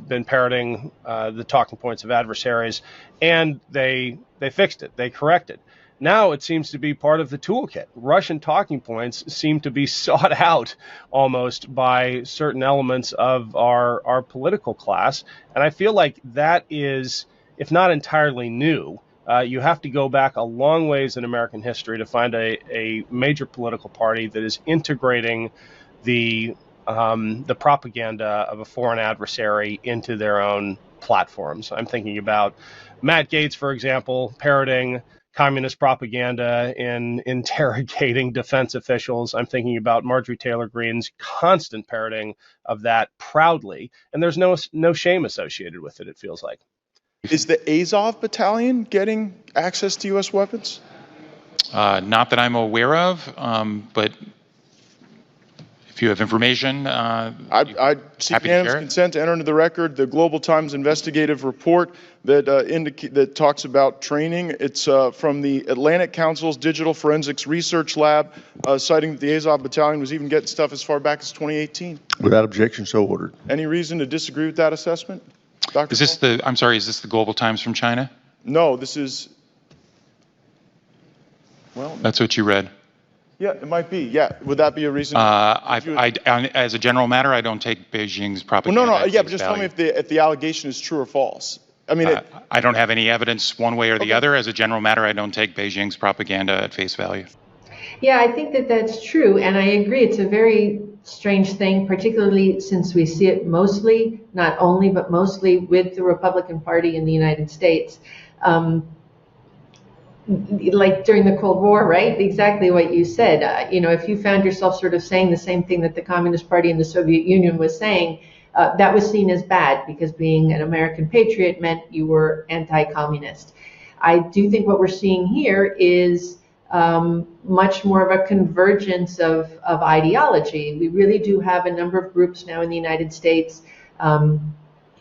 been parroting the talking points of adversaries, and they fixed it. They corrected. Now it seems to be part of the toolkit. Russian talking points seem to be sought out almost by certain elements of our political class, and I feel like that is, if not entirely new, you have to go back a long ways in American history to find a major political party that is integrating the propaganda of a foreign adversary into their own platforms. I'm thinking about Matt Gaetz, for example, parroting communist propaganda in interrogating defense officials. I'm thinking about Marjorie Taylor Greene's constant parroting of that proudly, and there's no shame associated with it, it feels like. Is the Azov Battalion getting access to U.S. weapons? Not that I'm aware of, but if you have information, I seek unanimous consent to enter into the record the Global Times investigative report that that talks about training. It's from the Atlantic Council's Digital Forensics Research Lab, citing that the Azov Battalion was even getting stuff as far back as 2018. Without objection, so ordered. Any reason to disagree with that assessment, Dr. Is this the? I'm sorry. Is this the Global Times from China? No, this is. Well, that's what you read. Yeah, it might be. Yeah, would that be a reason? As a general matter, I don't take Beijing's propaganda. Well, no. Yeah, but just tell me if the allegation is true or false. I mean, I don't have any evidence one way or the other. As a general matter, I don't take Beijing's propaganda at face value. Yeah, I think that that's true, and I agree. It's a very strange thing, particularly since we see it mostly, not only, but mostly with the Republican Party in the United States. Like during the Cold War, right? Exactly what you said. If you found yourself sort of saying the same thing that the Communist Party in the Soviet Union was saying, that was seen as bad because being an American patriot meant you were anti-communist. I do think what we're seeing here is much more of a convergence of ideology. We really do have a number of groups now in the United States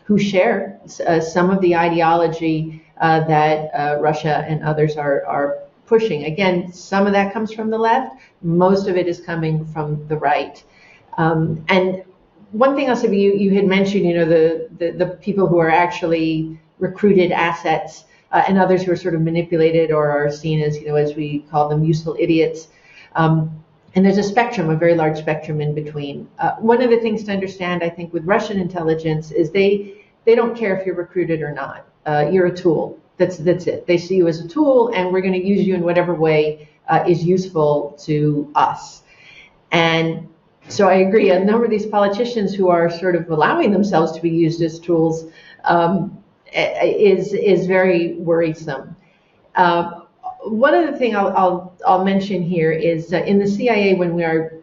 who share some of the ideology that Russia and others are pushing. Again, some of that comes from the left. Most of it is coming from the right. And one thing also, you had mentioned, the people who are actually recruited assets and others who are sort of manipulated or are seen as, as we call them, useful idiots. And there's a spectrum, a very large spectrum in between. One of the things to understand, I think, with Russian intelligence is they don't care if you're recruited or not. You're a tool. That's it. They see you as a tool, and we're going to use you in whatever way is useful to us. And so I agree. A number of these politicians who are sort of allowing themselves to be used as tools is very worrisome. One other thing I'll mention here is in the CIA, when we are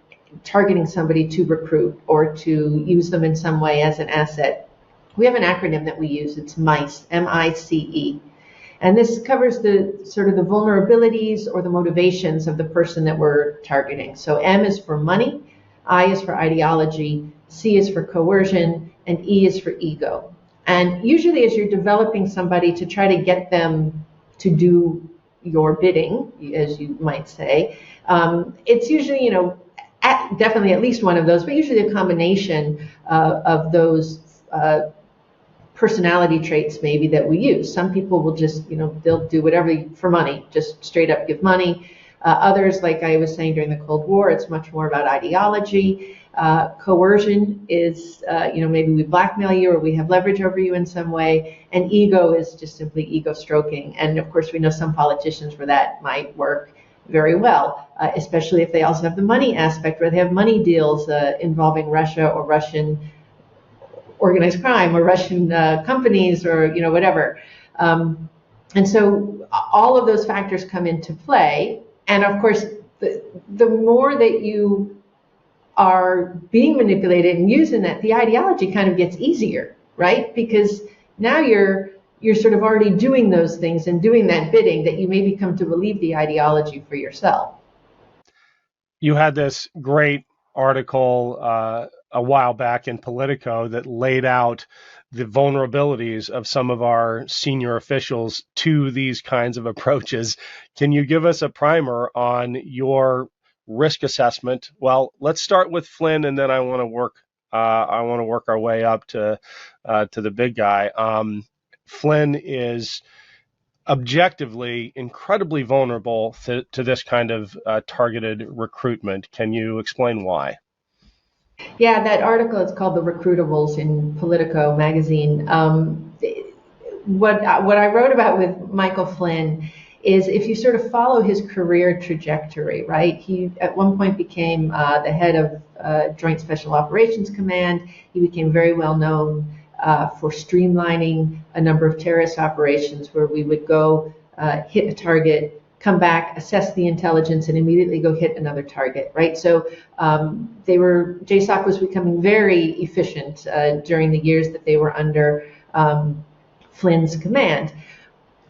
targeting somebody to recruit or to use them in some way as an asset, we have an acronym that we use. It's MICE, M-I-C-E. And this covers the sort of the vulnerabilities or the motivations of the person that we're targeting. So M is for money, I is for ideology, C is for coercion, and E is for ego. And usually as you're developing somebody to try to get them to do your bidding, as you might say, it's usually, definitely at least one of those, but usually a combination of those personality traits maybe that we use. Some people will just, they'll do whatever for money, just straight up give money. Others, like I was saying during the Cold War, it's much more about ideology. Coercion is, maybe we blackmail you or we have leverage over you in some way. And ego is just simply ego stroking. And of course, we know some politicians where that might work very well, especially if they also have the money aspect, where they have money deals involving Russia or Russian organized crime or Russian companies or, whatever. And so all of those factors come into play. And of course, the more that you are being manipulated and using that, the ideology kind of gets easier, right? Because now you're sort of already doing those things and doing that bidding that you maybe come to believe the ideology for yourself. You had this great article a while back in Politico that laid out the vulnerabilities of some of our senior officials to these kinds of approaches. Can you give us a primer on your risk assessment? Well, let's start with Flynn, and then I want to work I want to work our way up to the big guy. Flynn is objectively incredibly vulnerable to this kind of targeted recruitment. Can you explain why? Yeah, that article is called "The Recruitables" in Politico magazine. What I wrote about with Michael Flynn is, if you sort of follow his career trajectory, right? He at one point became the head of Joint Special Operations Command. He became very well known for streamlining a number of terrorist operations where we would go hit a target, come back, assess the intelligence, and immediately go hit another target, right? So JSOC was becoming very efficient during the years that they were under Flynn's command.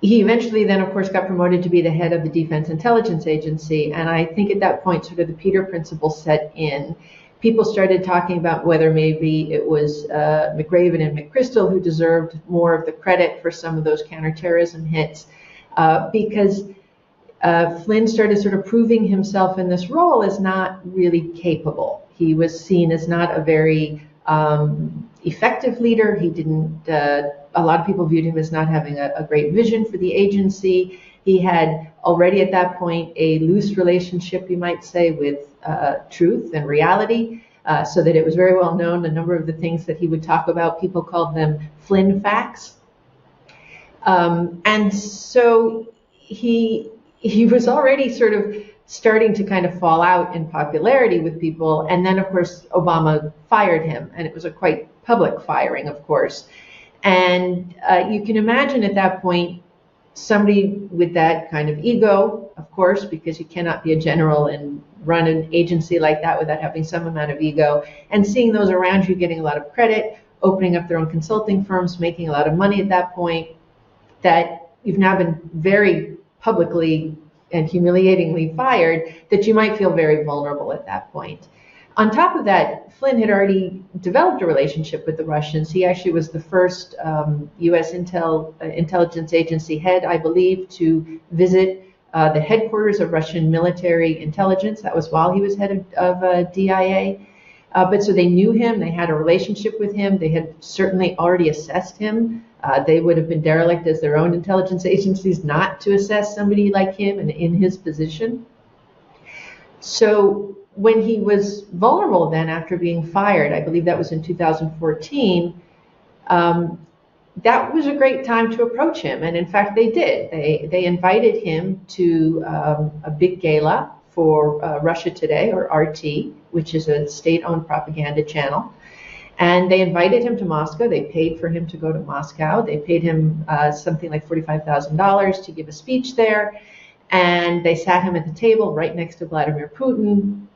He eventually then, of course, got promoted to be the head of the Defense Intelligence Agency, and I think at that point, sort of the Peter Principle set in. People started talking about whether maybe it was McRaven and McChrystal who deserved more of the credit for some of those counterterrorism hits, because Flynn started sort of proving himself in this role as not really capable. He was seen as not a very effective leader. He didn't. A lot of people viewed him as not having a great vision for the agency. He had already at that point a loose relationship, you might say, with truth and reality, so that it was very well known. A number of the things that he would talk about, people called them Flynn facts. And so he was already sort of starting to kind of fall out in popularity with people. And then, of course, Obama fired him, and it was a quite public firing, of course. And you can imagine at that point, somebody with that kind of ego, of course, because you cannot be a general and run an agency like that without having some amount of ego, and seeing those around you getting a lot of credit, opening up their own consulting firms, making a lot of money at that point, that you've now been very publicly and humiliatingly fired, that you might feel very vulnerable at that point. On top of that, Flynn had already developed a relationship with the Russians. He actually was the first U.S. intelligence agency head, I believe, to visit the headquarters of Russian military intelligence. That was while he was head of DIA. But so they knew him, they had a relationship with him, they had certainly already assessed him. They would have been derelict as their own intelligence agencies not to assess somebody like him and in his position. So when he was vulnerable then after being fired, I believe that was in 2014, that was a great time to approach him. And in fact, they did. They invited him to a big gala for Russia Today, or RT, which is a state-owned propaganda channel. And they invited him to Moscow. They paid for him to go to Moscow. They paid him something like $45,000 to give a speech there. And they sat him at the table right next to Vladimir Putin.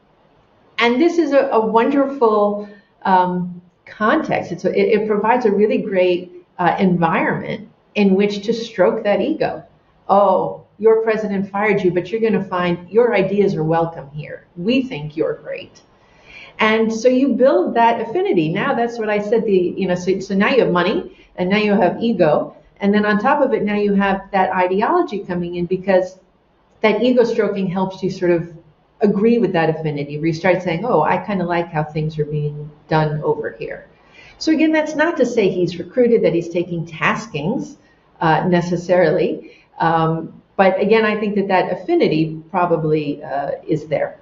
And this is a wonderful context. It provides a really great environment in which to stroke that ego. Oh, your president fired you, but you're going to find your ideas are welcome here. We think you're great. And so you build that affinity. Now that's what I said, so now you have money, and now you have ego. And then on top of it, now you have that ideology coming in, because that ego stroking helps you sort of agree with that affinity, where you start saying, oh, I kind of like how things are being done over here. So again, that's not to say he's recruited, that he's taking taskings necessarily. But again, I think that affinity probably is there.